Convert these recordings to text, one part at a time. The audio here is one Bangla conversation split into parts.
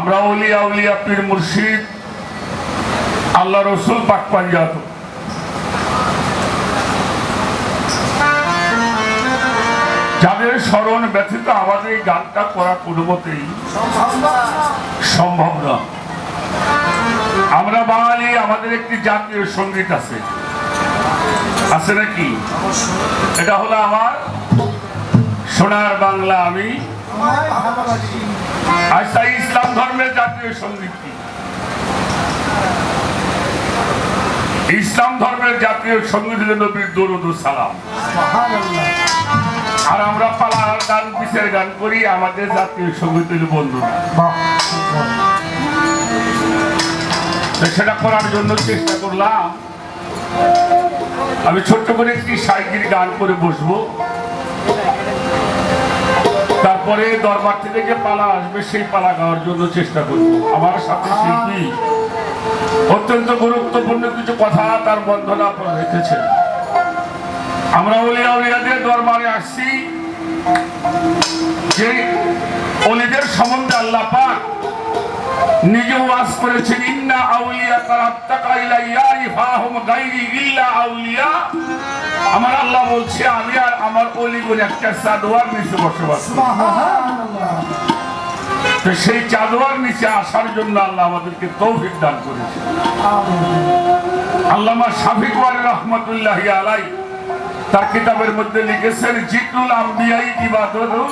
আমরা ওলিয়া উলিয়া পীর মুর্শিদ আল্লাহ রসুল পাক পাঞ্জাত যাদের স্মরণ ব্যথিত আমাদের এই গানটা করা কোনো মতেই সম্ভব না। আমরা বাঙালি, আমাদের একটি জাতীয় সঙ্গীত আছে, আছে নাকি? এটা হলো আমার সোনার বাংলা আমি। আচ্ছা, ইসলাম ধর্মের জাতীয় সঙ্গীত কি? ইসলাম ধর্মের জাতীয় সঙ্গীত হলো নবীর দরুদ ও সালাম। আর আমরা পালার গান, পিসের গান করি। আমাদের জাতীয় সঙ্গীত হলো বন্ধুরা। সেটা করার জন্য চেষ্টা করলাম। আমি ছোট্ট করে একটি সাইকির গান করে বসবো, তারপরে দরবার থেকে যে পালা আসবে সেই পালা গাওয়ার জন্য চেষ্টা করব। আমার সাথে শিল্পী অত্যন্ত গুরুত্বপূর্ণ কিছু কথা তার বন্ধনা রেখেছেন। আমরা ওলিয়া উলিয়াদের দরবারে আসছি, যে ওলিদের সম্বন্ধে আল্লাহ পাক নিজে ওয়াজ করেছেন, ইন্না আউলিয়া তারাত্তাকা ইলাইয়া ইফাহুম গায়রি ইল্লা আউলিয়া। আমার আল্লাহ বলছে, আমি আর আমার ওলিগণ একটা চাদোয়ার নিচে বসবাস করি। তো সেই চাদোয়ার নিচে আসার জন্য আল্লাহ আমাদেরকে তৌফিক দান করেছে। আল্লামা শাফিক ওয়ালি রাহমাতুল্লাহি আলাইহি তার কিতাবের মধ্যে লিখেছেন, জিকরুল আম্বিয়াই ইবাদতু,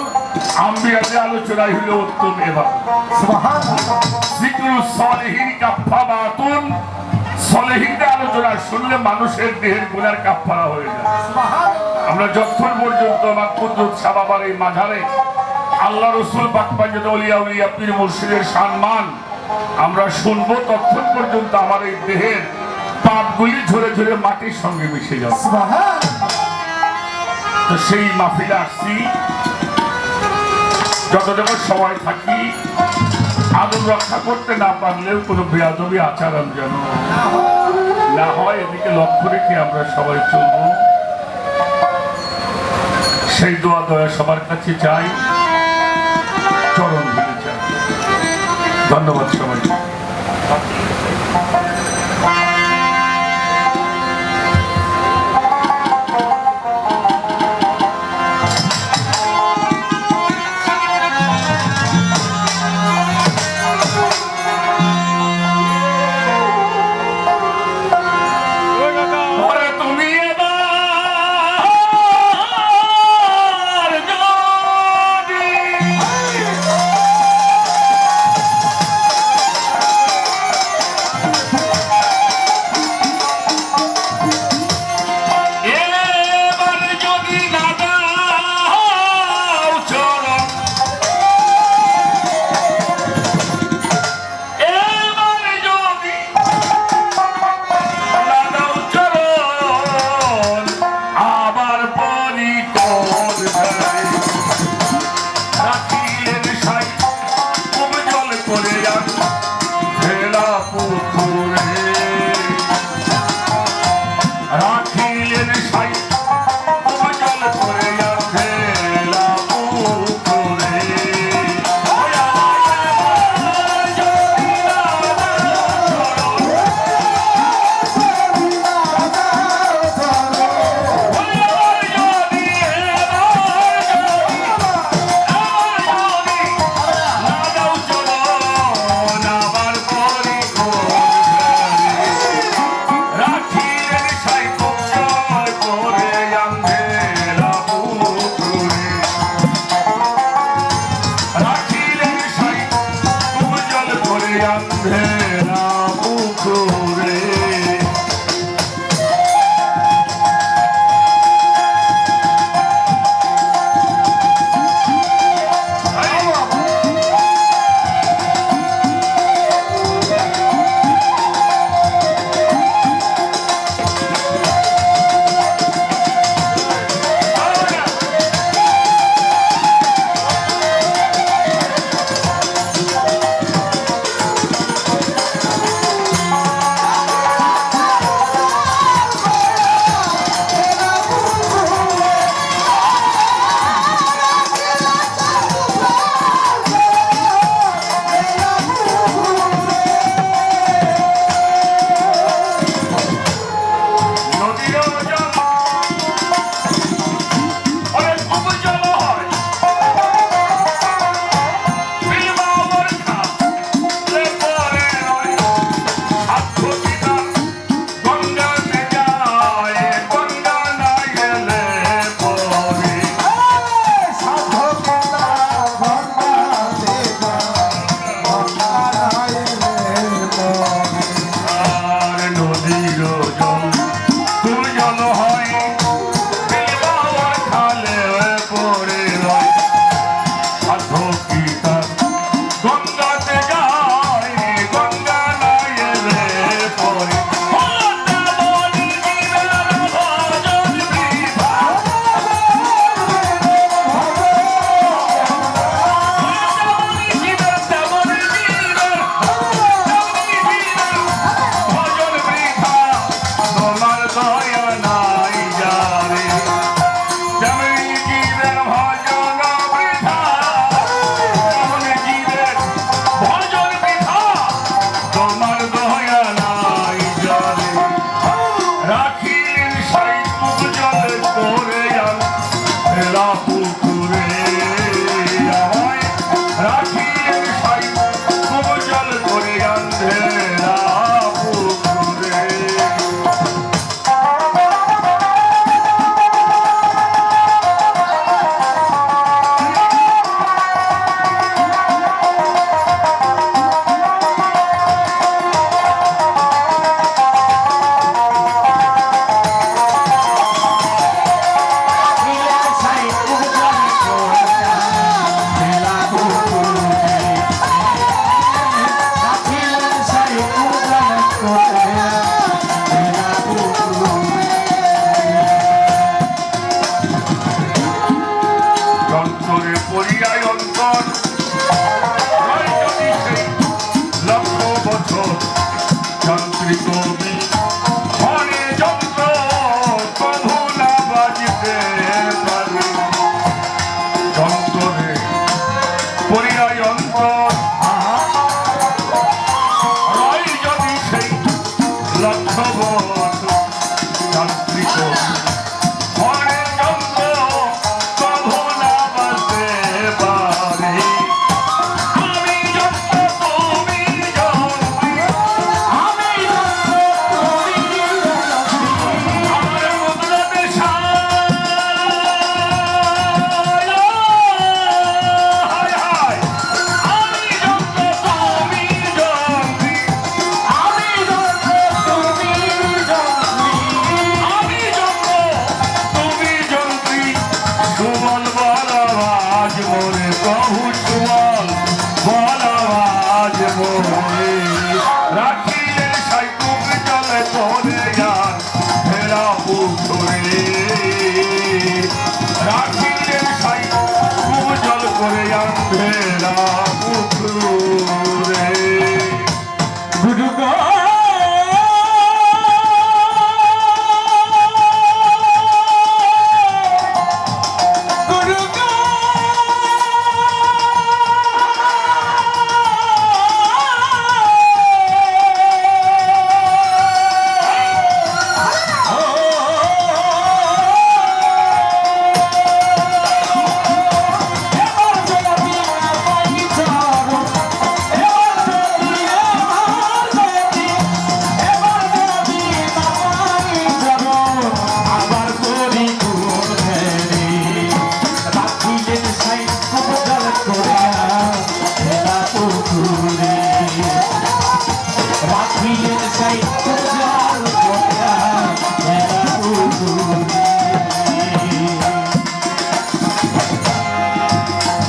আম্বিয়াদের আলোচনাই হলো উত্তম ইবাদত। সুবহানাল্লাহ। জিকরুস সালিহিন কাফফারাতুন, সালিহিনদের আলোচনা শুনলে মানুষের দেহের গুনার কাফফারা হয়ে যায়। সুবহানাল্লাহ। আমরা যতক্ষণ পর্যন্ত কুদরত সাবাবার এই মাঝারে আল্লাহ রাসূল পাক পাঞ্জাত ওলিয়া উলিয়া পীর মুর্শিদের সম্মান আমরা শুনবো, ততক্ষণ পর্যন্ত আমার এই দেহের পাপগুলি ঝরে ঝরে মাটির সঙ্গে মিশে যাবে। সুবহানাল্লাহ। তো সেই মাহফিলে আসছি, যতটুকু সময় থাকি আদব রক্ষা করতে না পারলেও কোনো বেয়াদবি আচরণ যেন না হয়, এদিকে লক্ষ্য রেখে আমরা সবাই চলব। সেই দোয়া দয়া সবার কাছে চাই, চরণ ধরে চাই। ধন্যবাদ সবাইকে। তুমি মনে যন্ত্র প্রভু না বাজিতে পারি যন্ত্রে পরিয়ায় অন্তর রয় যদি সেই লক্ষ বছর যান্ত্রিক মনে যন্ত্র প্রভু না বাজতে পারি আমি যন্ত্র তুমি যন্ত্রী আমার মুদ্রাতে হায় হায় আমি যন্ত্র তুমি যন্ত্রী আমি যন্ত্র তুমি যন্ত্রী সুবল বল আওয়াজ মোরে প্রভু সুবল বল আওয়াজ মোরে রাখিলে সাইকুক জলে তোরে গান ফেরা পুকুরে রাখিলে সাইকুক জল করে গান ফেরা পুকুরে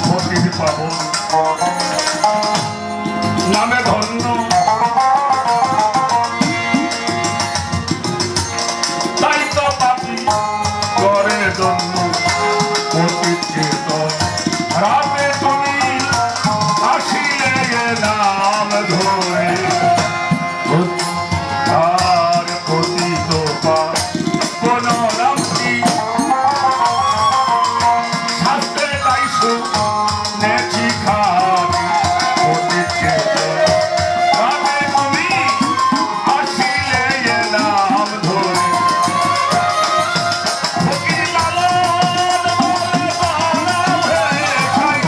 পতির পাবন নামে ধন্য তাই তো পাপি করে ধন্য পতির চেতন রাতে তুমি আসিলে এ নাম ধরে আর পতিত পা কোন নামটি শাস্ত্রে তাই শুনেছি খানি পতির চেতন রাতে তুমি আসিলে এ নাম ধরে ফকির লালন বলে বালা হয়ে খাই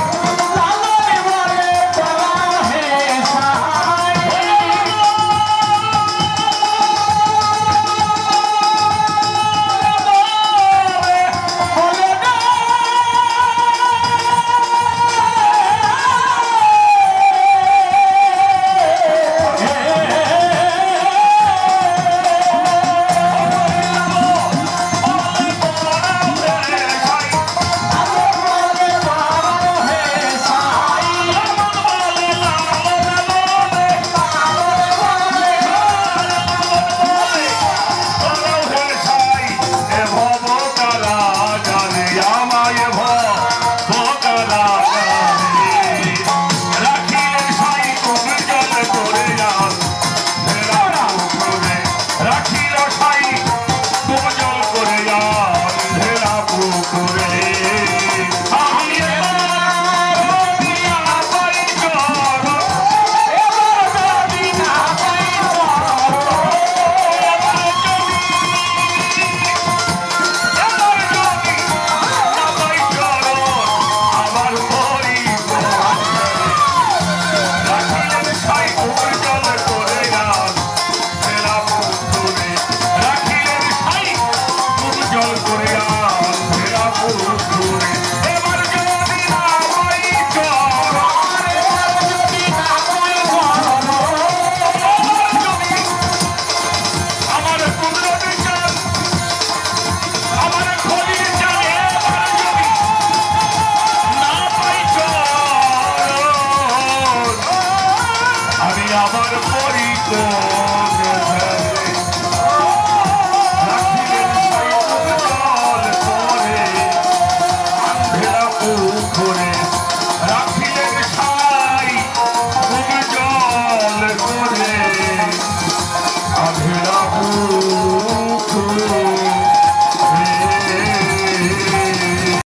আমার পরিচয়